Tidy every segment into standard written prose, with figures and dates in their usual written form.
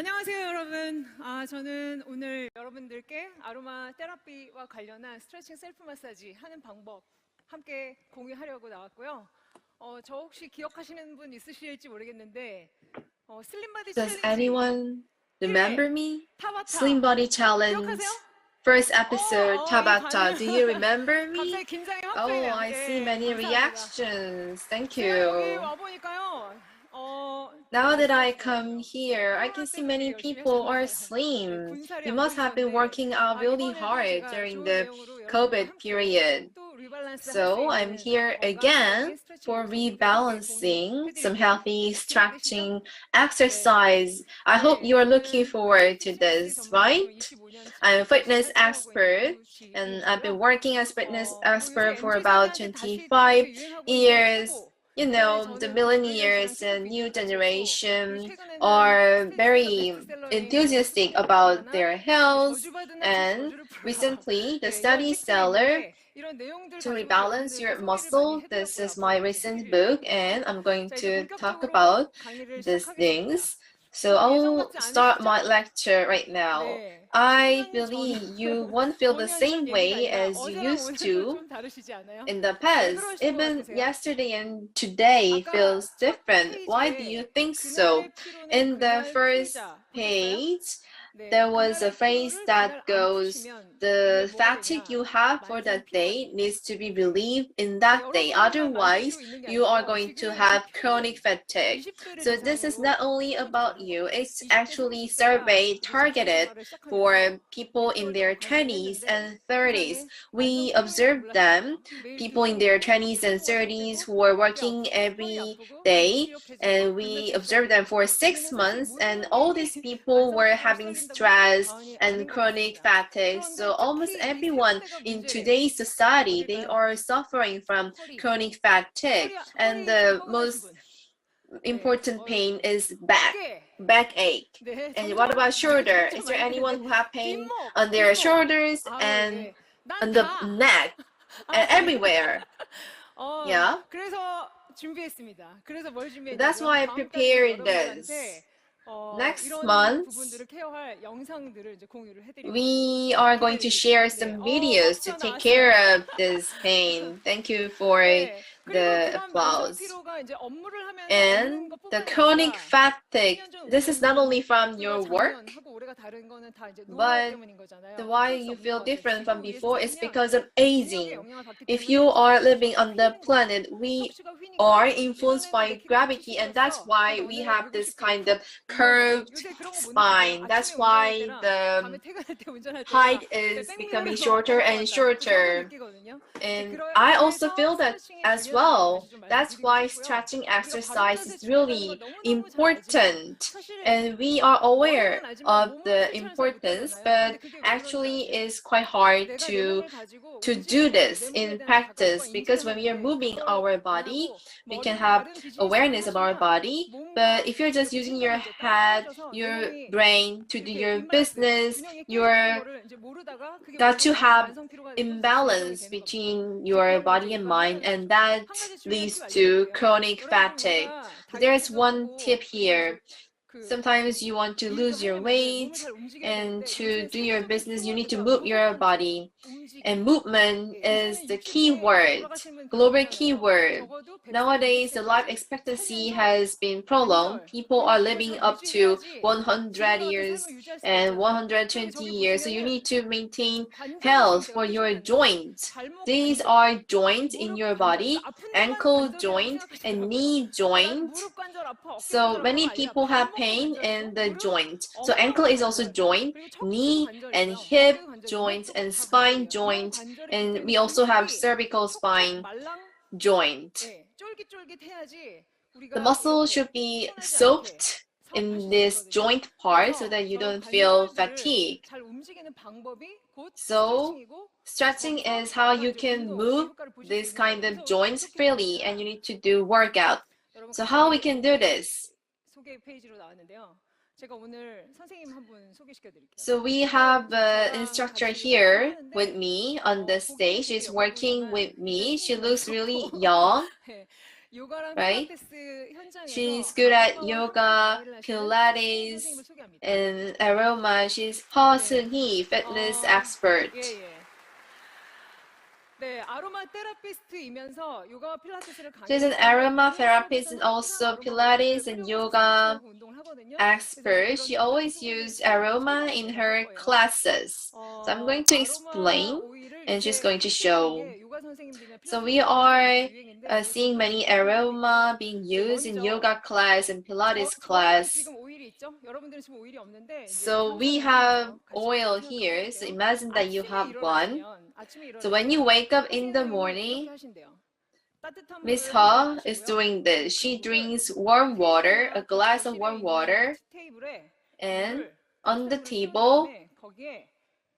안녕하세요, 여러분. 저는 오늘 여러분들께 아로마 테라피와 관련한 스트레칭 셀프 마사지 하는 방법 함께 공유하려고 나왔고요. 저 혹시 기억하시는 분 있으실지 모르겠는데 슬림 바디 Does 챌린지 anyone remember 1회 me? 타바타 Slim Body Challenge, 기억하세요? first episode, 이 Tabata. 반응 Do you remember me? 갑자기 긴장이 확 Oh, 풀리네요. I see 예, many 감사합니다. reactions. Thank 제가 여기 you. 와보니까요. Now that I come 날씬하시더라고요. here, I 코로나 can see 때문에 many 열심히 people 하셨나 are 봐요. 네, slim. 군살이 You 안 must have been 보이셨는데 working out really 이번에도 hard 제가 during 좋은 the 내용으로 여러분들과 COVID 함께 period. 또 리밸런스 할 수 So I'm 있는 here 건강적인 again 스트레칭 for 요소들을 함께 rebalancing some 공유해드릴게요. healthy 준비되시죠? stretching 네. exercise. I hope 네, you are looking 저는 forward to 피트니스 this, 전문이고 right? 25년 I'm a 차 열심히 fitness 활동하고 있는 expert and I've been 이주인이고요. working as fitness 요새 expert for MZ about 세대한테 다시 또 25 요새 유행하고 있는 years. 초보. You 를 know, the 저는 또 브릴리언스랑 millennials 친구 and new 비즈를 같이 했고 그리고 generation 최근에는 are 스탠스셀러 very 베스트셀러인 enthusiastic 스토킹 about 관련한 their health. 저주받은 나책 And 저주를 풀어 recently, the 이런 study 책들이 seller 있는데 이런 내용들 to 가지고 rebalance 여러분들께 your 소개를 많이 muscle. This 해드렸고요. is my 앞으로도 이렇게 recent 소개를 book, 해드릴게요. and I'm going 자, 이제 to talk 본격적으로 about 강의를 these 시작하겠습니다. things. So I'll 예상 같지 start my 않으시죠? lecture right now. 네, I 10년 전, believe you won't feel the 5년 전 same 얘기가 way 아니라 as you 어제랑 used 오늘은 to 좀 다르시지 않아요? in the 왜 past. 그러신 것 Even 같으세요? yesterday and today 아까 feels 첫 different. Why do you 페이지에 think so? 그날의 피로는 In the 그날 first 풀자 보셨어요? page, 네, there was a 그날의 phrase 피로를 that 그날 안 goes, 푸시면 그날 the 뭐가 fatigue 되냐? you have for 만성 that 피로가 day 된다. needs to be relieved in 아, that day. 여러분들만 만성 Otherwise, 피로 있는 게 you are 아니고요. going to 지금 이 have chronic 표는 fatigue. 20대를 So this is not 대상으로 only about 친구들, you, it's 20대, actually 30대가 survey 이제 직장 targeted 생활을 시작하면서 for people in 6개월 their 동안 관찰을 20s 했는데 and 30s. 이상하게 만성 We 피로인지 observed them, 몰랐어요. 매일 people in their 두통이고 20s and 피부가 30s 촉되고 who were 어깨 working 아프고 허리 every 아프고 그리고 day, 무기력해지고 and 근육 we observed them 질성이 for 우리는 6 사실 months, 모든 and all 분들이 these people 만성 were 피로를 having 시달린다고 해서 stress 아닌 and 것 chronic 같습니다. fatigue. So 그런데 almost 특히 이 everyone 30대가 in 문제래요. today's society, they 어딜까요? are suffering from 허리. chronic fatigue, and 허리 좀 the 뻐근하신 most 분. 네. important pain is back 어깨. backache. 네, And what 점점 about shoulder? 점점 Is there 많이 anyone 되는데 who have pain 뒷목, on their 뒷목. shoulders 아우 and 예. 난 on the 다. neck and 네. everywhere? Yeah. 그래서 준비했습니다. 그래서 뭘 That's 준비했냐고요? why I 다음 달에는 prepared this. 여러분들한테 Next 이런 month, 부분들을 케어할 영상들을 이제 공유를 해드릴 거예요. we are going to 기대해 share 주세요. 네, some videos 박수 to take 나왔어요. care of this pain. Thank you for 네, 그리고 the 그런 만성 applause. 피로가 이제 업무를 하면서 얻는 And the 것뿐만이 chronic 아니라 fatigue, 10년 전, this is not 5년 only from 전과 your work, 작년하고 올해가 다른 거는 다 이제 노화 but 때문인 거잖아요. why 어쩔 수 you 없는 feel 것 같아요. different from 지구 위에서 before is 살면 because of 중력의 aging. 영향을 받기 If 때문에 you are 척추 living 근육이 on the 휘는 거예요. planet, we 척추가 휘니까 are influenced 예전에는 내 by 키가 gravity, and that's 170이었어. why 그래서 we 어느 날 have this 159 kind of 푹 이러더라고. curved 요새 그런 거 못 느끼세요? spine. 아침에 That's 운전할 why 때랑 밤에 the 퇴근할 때 운전할 때랑 height is becoming 백미러에서 shorter 왔다 and 갔다. 저도 shorter. 느끼거든요. 이제 And I also 그래서 feel that 스트레칭의 as 중요성을 well. 다시 좀 That's 말씀드리고 why 싶고요. stretching 우리가 바른 exercise 자세 is 중요하다는 건 really 너무너무 잘 알지만 important. 사실 And we are aware 머리로는 알지만 of 몸으로 the 실천을 잘 importance, 못하잖아요. but 근데 그게 왜 그런지 actually 아세요? it's quite hard 내가 내 몸을 가지고 to do 움직이고 this 내 몸에 in 대한 자각과 practice, because 인지를 when 할 we are 때 moving 그걸 our 안 body, 하고 we can 머리로 have 다른 비즈니스를 awareness of our 하시면 body. But 몸과 if you're just 이렇게 using your 생각이 이제 따로 head, 떨어져서 내 your 몸이 brain to do 이렇게 your 임밸런스, business, 균형이 깨지는 you're 거를 이제 모르다가 그게 got to 모르면 have 만성 피로가 되고 진정이 imbalance 되는 겁니다. between 그래서 your 그런 걸 이제 body and mind, 예방하려는 and 거죠. that 한 가지 중요한 팁 leads to 알려드릴게요. chronic 여러분 fatigue. 우리가 There's 다이어트도 one tip 하고 그리고 이제 here. 그 Sometimes you want to 일도 lose your 하려면은 몸을 weight, 잘 움직여야 and 되는데 to 요새 do your 세계적인 business, you need to 키워드가 move 무엇보다 your 한 줄이에요. body. And 움직임. movement 예, is 요새는 the key 60대 word, 돌아가시는 분 그런 global 얘기하잖아요. keyword. 적어도 100세, Nowadays, the life 200세까지 expectancy 살면서 has been prolonged. 관절, People are 근육을 living 잘 up to 유지해야지 100 지금과 같은 years 삶을 유지할 수가 and 있잖아요. 그리고 120 저기 years. So you 보시면은 need to maintain 관절이 health 제가 for your 표시를 했네요. joints. 발목 These 관절, are joints in 무릎 your 관절. body, 그러니까 아픈 데만 ankle 관절이라고 joint and 생각하시더라고요. knee 나는 joint. 무릎 관절 아파, 어깨 So 관절 many 아파가 아니라 people have 발목도 pain 관절이고 in the 무릎, joint. So ankle 엉덩이도 is also 관절, joint, 그리고 척추도 knee and 관절이고요. hip 어깨도 관절이고 joints 목도 and 다 spine 관절이에요. 이런 joint. 관절이 있기 And 때문에 we also have 근육이 cervical 촉촉 spine 말랑 joint. 예, 쫄깃쫄깃해야지 The 우리가 muscle 이렇게 should be 피곤하지 않게 soaked 하실 in 수 this 있거든요. joint part so 그래서 that you 저 don't feel 관절들을 fatigue. 잘 움직이는 방법이 곧 So 스트레칭이고 stretching 거기서 is how 나오는 you 이제 can 운동의 move 효과를 보실 수 this 있는 거예요. kind of 그래서 joints 어떻게 해야 freely, and 되느냐? you need to do workout. 여러분 So how we 갑자기 can do this? 소개 페이지로 나왔는데요. 제가 오늘 선생님 한 분 소개시켜 드릴게요. So we have an instructor here with me on the stage. She's working with me. She looks really young. 요가랑 right? 필라테스 현장에서 She's good at 아로마와 함께 yoga, 강의를 하시는 허승희 선생님을 Pilates, 소개합니다. and aroma. She's Heo 네. Seung, fitness 어, expert. 예, 예. 네, 아로마 테라피스트이면서 요가와 필라테스를 She's an 강의하시는데 aromatherapist 클래스룸에서는 and 항상 also 아로마 오일을 Pilates and 활용해서 yoga 스트레칭하고 운동을 하거든요. 그래서 이제 expert. 그런 She 특별한 always 소감을 uses 좀 aroma in 설명해 볼 her 거예요. classes. So I'm going to 아로마 explain 오일을 and she's 이제 going to 함께 쓰는 show. 게 요가 선생님들이나 So 필라테스 we 선생님들한테 are 요즘 유행인데 이거 seeing 정말 many 좋은 방법이고요. aroma being 이제 used in 먼저 yoga class and Pilates 저희는 class. 지금 오일이 있죠. 여러분들은 지금 오일이 없는데 이제 So we 상상을 have 해보세요. 같이 oil 생각해 here. So 볼게요. imagine that you 아침에 have one. 일어나시면 So when you wake up in the 선생님이 이렇게 morning, 하신대요. 따뜻한 Miss 물을 한 잔 He is 마시고요. doing this. 그 She 물을 drinks warm water, a 테이블이나 그 glass of 거실에 warm 있는 water, 테이블에 and 물을 on the 따뜻한 물을 세운 table, 다음에 거기에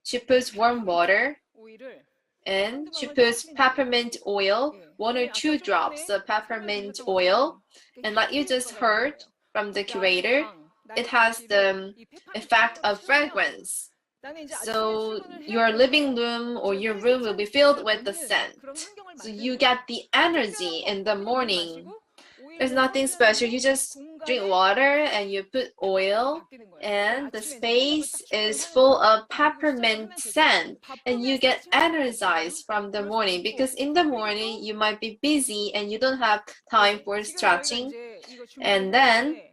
she puts warm water 오일을 and 한두 she 방울 puts 떨어뜨린답니다. peppermint oil, 예, 1 or 2 선생님 아까 좀 drops 전에 of 설명 peppermint 들으셨던 oil. 것처럼 And like you 향기로 just 들어가 있는 heard 거예요. from the 나의 curator, 방, it 나의 has 거실을 the 이 페퍼민트 effect 오일로 of 채우면 fragrance. 나는 이제 아침에 So 출근을 해야 your living 되는데 room or 저 your room will 활기찬 be filled 기운을 with the 얻는 scent. 그런 환경을 So 만드는 you 거예요. get the 그래서 특별한 energy in the 필요는 없는 morning. 마시고 There's 오일로 nothing special. You 환기하면 just drink 공간의 water and you put 평화가 oil, 바뀌는 거예요. and the 아침에 이제 쾌감을 딱 space is 충전하는 full 거죠. of 그리고 시작을 peppermint 하면 되죠. scent, and 바쁘면 you get 스트레칭 할 필요가 없잖아요. energized from the 그럴 수도 morning, 없고 because in the 그리고 morning 또 you might be busy and you don't have time 예, for 지금 저희가 stretching. 이제 이거 준비를 And then 해왔는데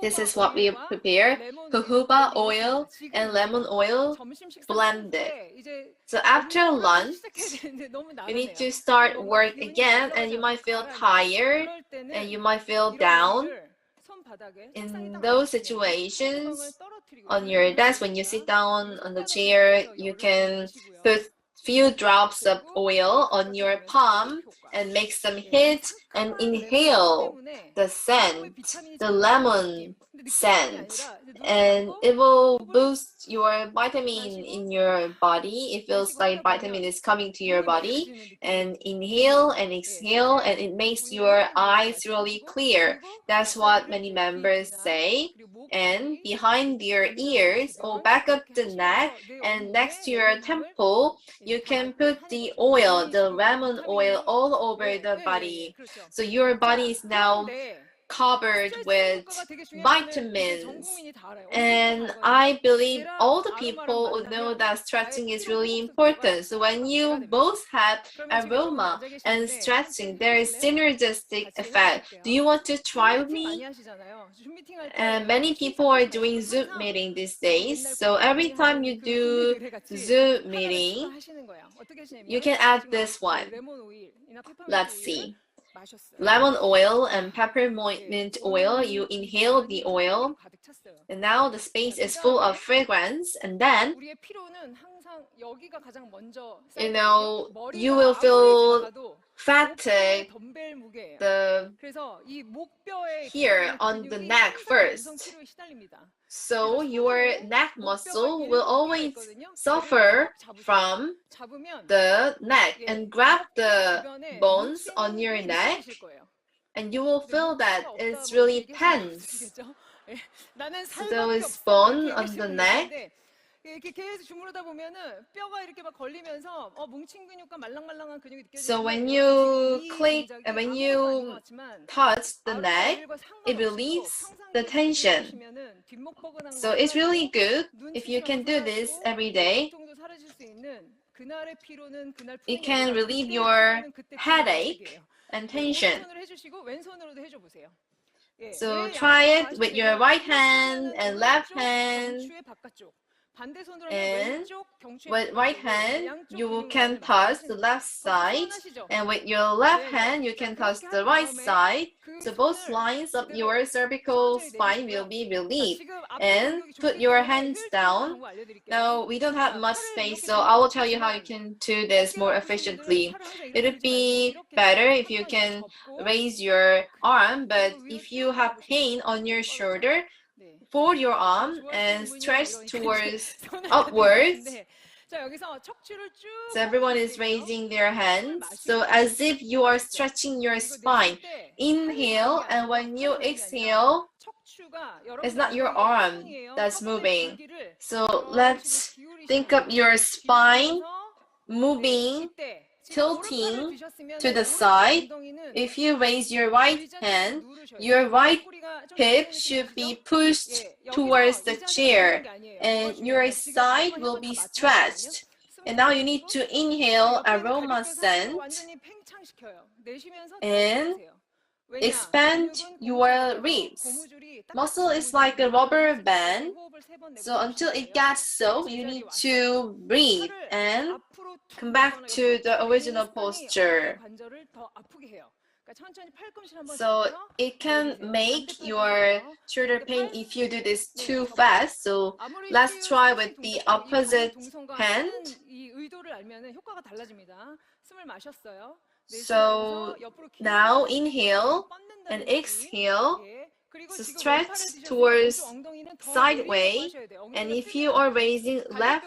this 호호바 is what we 오일과 prepare: 레몬 오일을 jojoba 블렌딩 했습니다. oil and lemon 지금이에요. oil 점심 식사 blended. 후에 이제 So after 업무를 또 lunch, 시작해야 되는데 너무 you need 나른해요. to start 뭔가 work 기운이 again, and 올라가지 you 않고 might feel 가라앉아요. tired 그럴 and you 때는 might feel 이런 down. 오일을 손바닥에 책상에 In 딱 those 앉으시면 한두 방울 situations, 떨어뜨리고 on 이러면 your 도움이 desk when you 되니까 sit down 이거 on the 손바닥에 chair, 대고서 you 열을 좀 can 내시고요. put few drops of 그리고 oil on 바깥에 your 보면서 흡입 palm 효과. and make some 예, 이 hit and 상큼한 레몬 향 inhale 때문에 the 온몸에 scent, 비타민이 the 쫙 들어오는 느낌. lemon 근데 느낌만이 scent, 아니라 이제 눈을 and 감고 it will 호흡을 boost your vitamin 마시고 in your body. It feels 내쉬고 하다 like vitamin 보면 is coming to your 눈이 body. 맑아지는 느낌이 And 드는 inhale 거예요. and 예, exhale, and 폐 it makes your 근육을 모두 eyes really 마사지해주고 clear. 그리고 That's what 마사지를 many 이제 귀 members 뒤나 say. 그리고 목 And 뒤, behind your 안면 ears or 주변 back of 이렇게 the neck 하시면서 내 and next 온몸에 to your 레몬 향을 temple, 예, you 다 can 맡게 put 하는 the 거죠. oil, the 분리시키고 lemon oil, 비타민으로 all over 예, the 예, 예, 예, body. 그렇죠. So your body 자, is now 그런데 covered 스트레칭 with 효과가 되게 중요한 거는 이제 전 vitamins. 국민이 다 알아요. 온 세계가 다 And 알거든요. I believe 얘랑 all the 아로마랑 people know 만나면 that 나의 stretching is 피로 really 회복 속도가 important. So when 막 배가 you 됩니다. both have 그러면 지금 여러분들 aroma 앉아 and 계시는데 함께 stretching, there is 해보실래요? synergistic 같이 해봐 effect. Do 볼게요. you want to 줌 try with 미팅 많이 me? 하시잖아요. 줌 미팅 할 And 때 many 취미 people are 생각하지 doing 마시고 Zoom 항상 meeting these 우리 days. 옛날 So every 곰팡이 time 하던 you 그 곰팡이 do 의뢰 같이 Zoom 하나를 meeting, 추가하시는 거예요. 어떻게 you 하시냐면 can add 지금 this 그 one. 레몬 오일이나 페퍼민트 Let's 오일을 see. 마셨어요. Lemon oil and 와, 예, peppermint oil, you 온 inhale the 공간이 oil, 향기로 가득 찼어요. and now the 자, space 그 is full of 다음에 fragrance. And then, 우리의 피로는 항상 여기가 가장 먼저 you 쌓이거든요. know, you will 머리가 아무리 feel 작아도 목뼈의 fatigue 덤벨 무게예요. the 그래서 이 목뼈에 here 들어있는 on the 근육이 neck 항상 만성 first. 피로에 시달립니다. 그래서 So your 손으로 neck 목뼈가 muscle will 일곱개가 always 있거든요. 걔를 suffer 꼭 잡으세요. from 잡으면 the neck 예, and grab 목뼈 the 주변에 bones on your 문신이 neck, 느껴지실 거예요. and you will 근데 feel that 목뼈가 없다 it's 뭐 이렇게 really 얘기하시면 tense. 여러분들 아시겠죠? 예, 나는 So 살밖에 those 없어 뭐 이렇게 bone on the 얘기하시면 neck. 되시는데 이렇게 계속 주무르다 보면은 뼈가 이렇게 막 걸리면서 뭉친 근육과 말랑말랑한 근육이 So 느껴지는데 when 여러분 지금 you 이 click, 동작이 when 아무것도 아닌 것 you 같지만 touch the 아로마 neck, 오일과 it 상관없이도 relieves the 평상시에 자주 tension. 해보시면은 뒷목뻐근한 거 So it's really 사라지고 good 눈 if you 침침한 can 거 do this 사라지고 every 예, day. 두통도 사라질 수 있는 그날의 피로는 그날 It 푸는 게 can 아니라 relieve 그때의 your 피로는 그때 푸는 거란 headache 얘기예요. and 예, tension. 오른손으로 해주시고 왼손으로도 해줘 보세요. 예, So 왜 try 양손으로 다 it with 하시면 your 되냐? right 이렇게 hand 하면은 and left 오른쪽 hand, 경추의 바깥쪽, 반대손으로 하면 and 왼쪽 경추의 with right 바깥쪽을 hand 양쪽 you 근육 can 라인을 touch the 마사지하시는 거예요. left side, 시원하시죠? and with your left 네네. hand you 자 can touch 그렇게 the 한 right 다음에 side. 그 So both 손을 lines of 그대로 your cervical 천천히 spine will 내리시고요. be 자 relieved. 지금 앞뒤 And 간격이 put 좁기 your 때문에 hands 효율적인 down. 방법 알려드릴게요. Now we don't have 자 much 팔을 space, 이렇게 so I 들면 will tell you how you 좋지만 can do this 어깨가 more 아프신 분들은 efficiently. 팔을 항상 It 이렇게 would 들지 마시고 be 이렇게 better if you 팔만 이렇게 can 접고 raise your arm, but 그리고 위로 if 쭉 you have 올려보시면 pain on 네, your 뻗었죠. shoulder, 네. fold your 저 arm 좋아하시는 and 분이요 stretch 이러니까 이제 towards 손을 다 든 것 upwards. 같은데 자 여기서 척추를 쭉 So everyone is 뻗어주실게요. raising their 숨을 hands. So 마시고 as if you are 마셨죠. stretching your 그리고 spine. 내쉴 때 팔이 다는 게 Inhale, and 아니고요. when 팔이 you 다는 게 아니라 exhale, 척추가 it's 여러분들 not your 엉덩이가 arm 화분이에요. that's 화분의 moving. 줄기를 So 이런 식으로 let's 기울이시는 think of 거예요. your spine 기울이면서 네, moving 이때 tilting to the side. If you raise your right hand, your right hip should be pushed towards the chair and your side will be stretched. And now you need to inhale aroma scent and expand your ribs. Muscle is like a rubber band, so until it gets soaked, you need to breathe and come back to the original posture. So it can make your shoulder pain if you do this too fast. So let's try with the opposite hand. So now inhale and exhale. So stretch towards sideways, and if you are raising left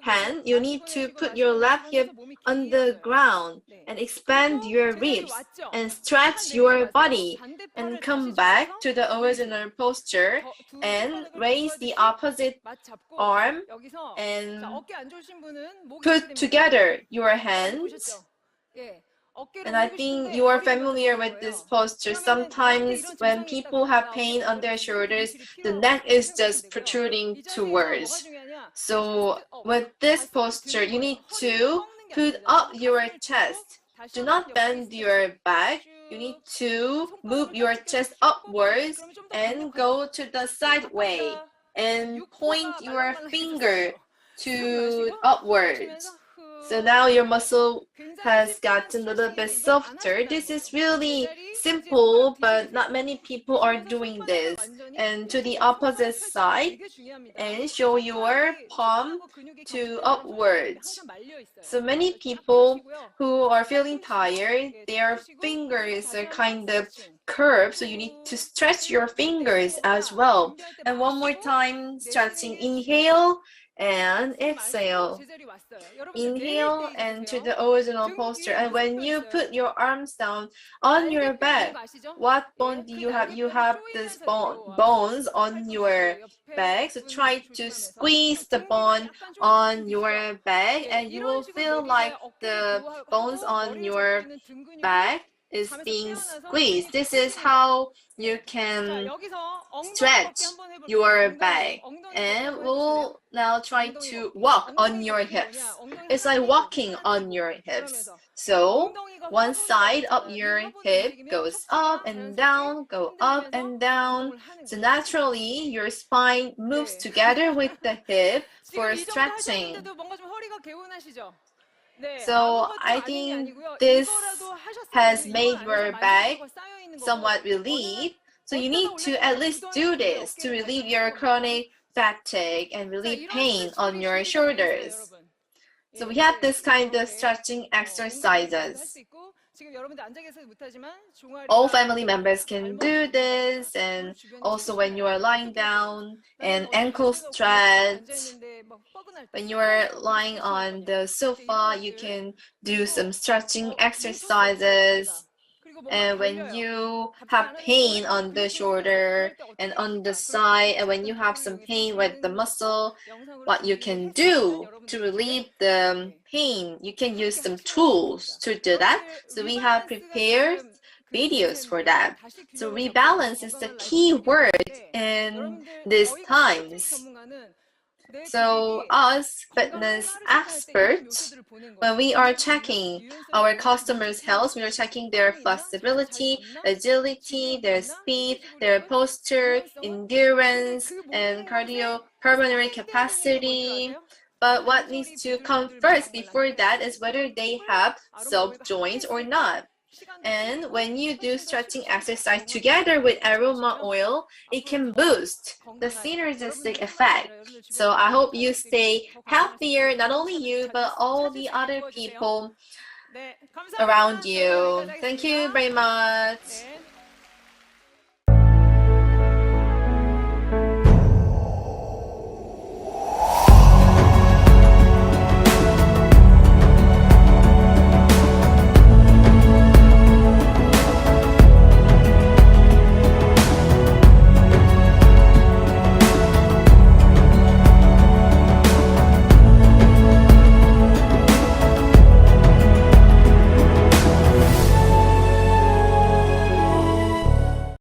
hand, you need to put your left hip on the ground and expand your ribs and stretch your body and come back to the original posture and raise the opposite arm and put together your hands. And I think you are familiar with this posture. Sometimes when people have pain on their shoulders, the neck is just protruding towards. So with this posture, you need to put up your chest. Do not bend your back. You need to move your chest upwards and go to the sideway and point your finger to upwards. So now your muscle has gotten a little bit softer. This is really simple, but not many people are doing this. And to the opposite side, and show your palm to upwards. So many people who are feeling tired, their fingers are kind of curved, so you need to stretch your fingers as well. And one more time, stretching. Inhale and exhale. Inhale and to the original posture. And when you put your arms down on your back, what bone do you have? You have this bones on your back. So try to squeeze the bone on your back, and you will feel like the bones on your back is being squeezed. This is how you can stretch your back. And we'll now try to walk on your hips. It's like walking on your hips. So one side of your hip goes up and down, go up and down. So naturally, your spine moves together with the hip for stretching. So I think this has made your back somewhat relieved. So you need to at least do this to relieve your chronic fatigue and relieve pain on your shoulders. So we have this kind of stretching exercises. All family members can do this, and also when you are lying down, and ankle stretch. When you are lying on the sofa, you can do some stretching exercises. And when you have pain on the shoulder and on the side, and when you have some pain with the muscle, what you can do to relieve the pain, you can use some tools to do that. So we have prepared videos for that. So rebalance is the key word in these times. So us fitness experts, when we are checking our customers' health, we are checking their flexibility, agility, their speed, their posture, endurance, and cardiopulmonary capacity. But what needs to come first before that is whether they have soft joints or not. And when you do stretching exercise together with aroma oil, it can boost the synergistic effect. So I hope you stay healthier, not only you, but all the other people around you. Thank you very much.